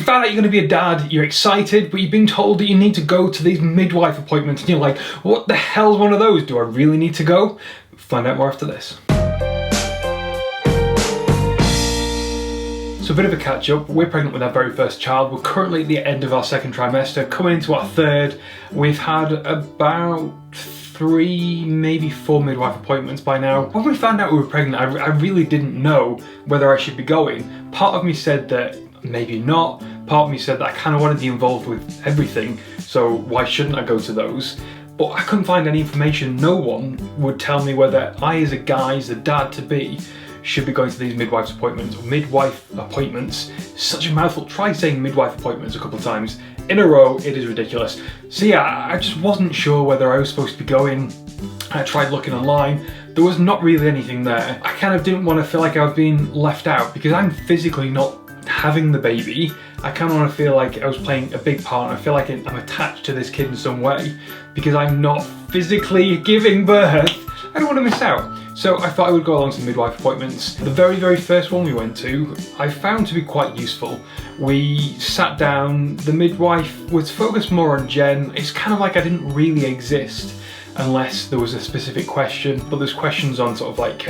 You found out you're going to be a dad, you're excited, but you've been told that you need to go to these midwife appointments and you're like, what the hell's one of those? Do I really need to go? Find out more after this. So a bit of a catch up, we're pregnant with our very first child. We're currently at the end of our second trimester, coming into our third. We've had about 3, maybe 4 midwife appointments by now. When we found out we were pregnant, I really didn't know whether I should be going. Part of me said that maybe not. Part of me said that I kind of wanted to be involved with everything, so why shouldn't I go to those? But I couldn't find any information. No one would tell me whether I, as a guy, as a dad-to-be, should be going to these midwife appointments. Midwife appointments, such a mouthful. Try saying midwife appointments a couple of times in a row, it is ridiculous. So yeah, I just wasn't sure whether I was supposed to be going. I tried looking online, there was not really anything there. I kind of didn't want to feel like I was being left out because I'm physically not having the baby. I kind of want to feel like I was playing a big part and I feel like I'm attached to this kid in some way because I'm not physically giving birth. I don't want to miss out. So I thought I would go along to midwife appointments. The very first one we went to, I found to be quite useful. We sat down, the midwife was focused more on Jen. It's kind of like I didn't really exist unless there was a specific question, but there's questions on sort of like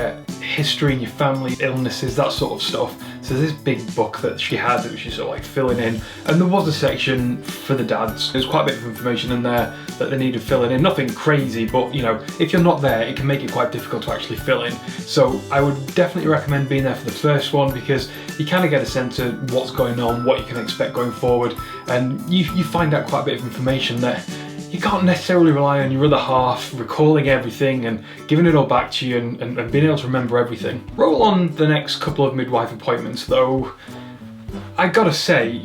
history in your family, illnesses, that sort of stuff. So there's this big book that she had that she's sort of like filling in, and there was a section for the dads. There's quite a bit of information in there that they needed filling in. Nothing crazy, but you know, if you're not there, it can make it quite difficult to actually fill in. So I would definitely recommend being there for the first one because you kind of get a sense of what's going on, what you can expect going forward, and you find out quite a bit of information there. You can't necessarily rely on your other half recalling everything and giving it all back to you and being able to remember everything. Roll on the next couple of midwife appointments though, I gotta say,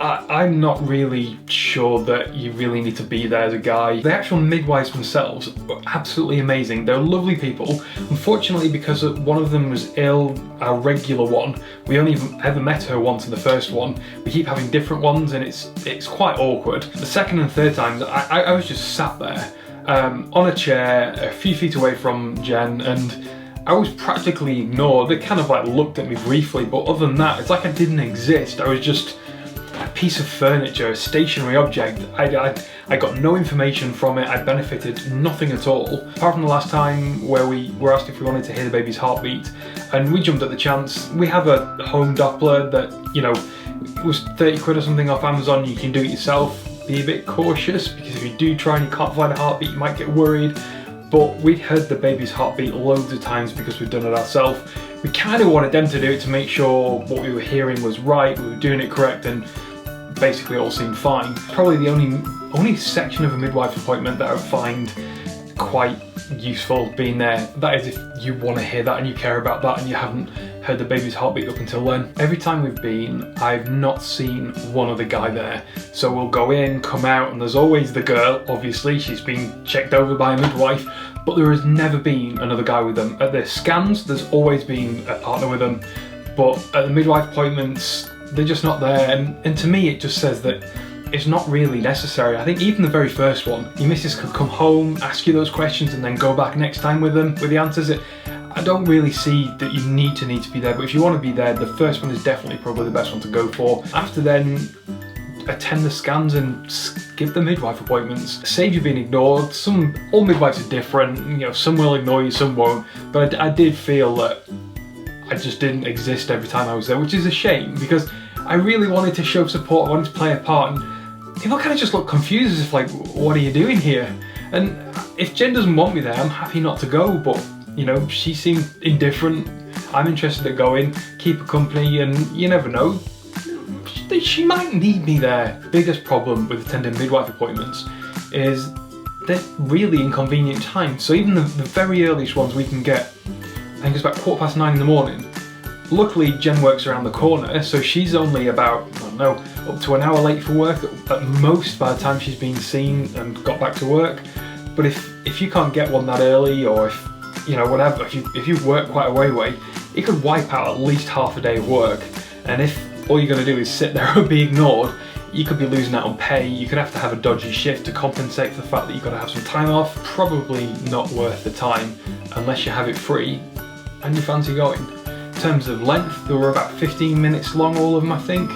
I'm not really sure that you really need to be there as a guy. The actual midwives themselves are absolutely amazing. They're lovely people. Unfortunately, because one of them was ill, our regular one, we only ever met her once in the first one. We keep having different ones and it's quite awkward. The second and third times, I was just sat there on a chair a few feet away from Jen and I was practically ignored. They kind of like looked at me briefly, but other than that, it's like I didn't exist. I was just a piece of furniture, a stationary object. I got no information from it, I benefited nothing at all. Apart from the last time where we were asked if we wanted to hear the baby's heartbeat, and we jumped at the chance. We have a home Doppler that, you know, it was 30 quid or something off Amazon, you can do it yourself. Be a bit cautious, because if you do try and you can't find a heartbeat, you might get worried. But we'd heard the baby's heartbeat loads of times because we'd done it ourselves. We kind of wanted them to do it to make sure what we were hearing was right, we were doing it correct, and basically all seemed fine. Probably the only section of a midwife appointment that I would find quite useful being there. That is if you want to hear that and you care about that and you haven't heard the baby's heartbeat up until then. Every time we've been, I've not seen one other guy there. So we'll go in, come out, and there's always the girl, obviously, she's been checked over by a midwife, but there has never been another guy with them. At the scans, there's always been a partner with them, but at the midwife appointments, they're just not there, and to me it just says that it's not really necessary. I think even the very first one, your missus could come home, ask you those questions and then go back next time with them, with the answers. I don't really see that you need to be there, but if you want to be there, the first one is definitely probably the best one to go for. After then, attend the scans and skip the midwife appointments. Save you being ignored. All midwives are different, you know, some will ignore you, some won't, but I did feel that I just didn't exist every time I was there, which is a shame because I really wanted to show support, I wanted to play a part, and people kind of just look confused as if like, what are you doing here? And if Jen doesn't want me there, I'm happy not to go, but you know, she seemed indifferent. I'm interested to go in, keep her company, and you never know, she might need me there. The biggest problem with attending midwife appointments is they're really inconvenient times. So even the very earliest ones we can get, I think it's about 9:15 in the morning. Luckily, Jen works around the corner, so she's only about, I don't know, up to an hour late for work at most by the time she's been seen and got back to work. But if you can't get one that early, or if, you know, whatever, if you work quite a way, it could wipe out at least half a day of work. And if all you're going to do is sit there and be ignored, you could be losing out on pay. You could have to have a dodgy shift to compensate for the fact that you've got to have some time off. Probably not worth the time unless you have it free and you fancy going. In terms of length, they were about 15 minutes long, all of them, I think.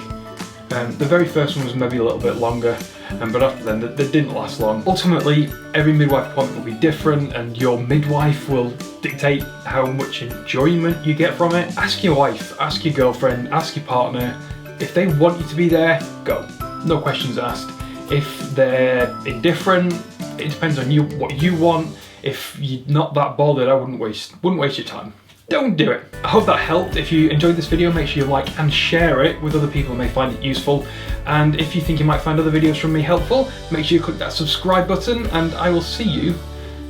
The very first one was maybe a little bit longer, but after then they didn't last long. Ultimately, every midwife appointment will be different, and your midwife will dictate how much enjoyment you get from it. Ask your wife, ask your girlfriend, ask your partner. If they want you to be there, go. No questions asked. If they're indifferent, it depends on you, what you want. If you're not that bothered, I wouldn't waste your time. Don't do it. I hope that helped. If you enjoyed this video, make sure you like and share it with other people who may find it useful. And if you think you might find other videos from me helpful, make sure you click that subscribe button, and I will see you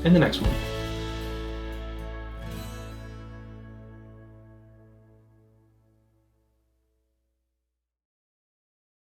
in the next one.